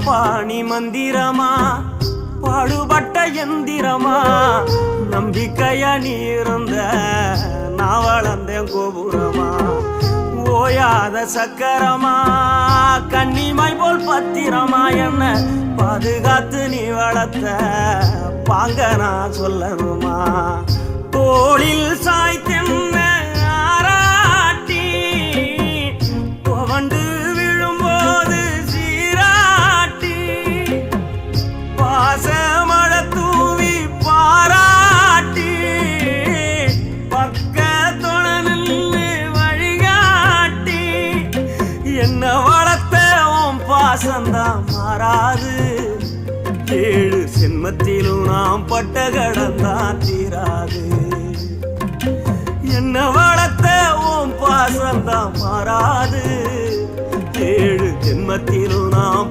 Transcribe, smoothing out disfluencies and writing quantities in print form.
பாணி மந்திரமா பாடுபட்ட எந்திரமா நம்பிக்கையா நீ இருந்த நான் வளர்ந்தேன் கோபுரமா ஓயாத சக்கரமா கன்னிமாய் போல் பத்திரமா என்ன பாதுகாத்து நீ வளர்த்த பாங்க நான் சொல்லணுமா தோளில் சாய்த்தென்ன ஆராட்டி புகண்டு விழும்போது சீராட்டி பாசமழ தூவி பாராட்டி பக்கத்தொட நின்று வழிகாட்டி என்ன வளர்த்த உன் பாசந்தான் மாறாது ஏழு சென்மத்திலும் நாம் பட்ட கடந்தான் தீராது என்ன வளர்த்த உன் பாசந்தான் மாறாது ஏழு ஜென்மத்திலும் நாம்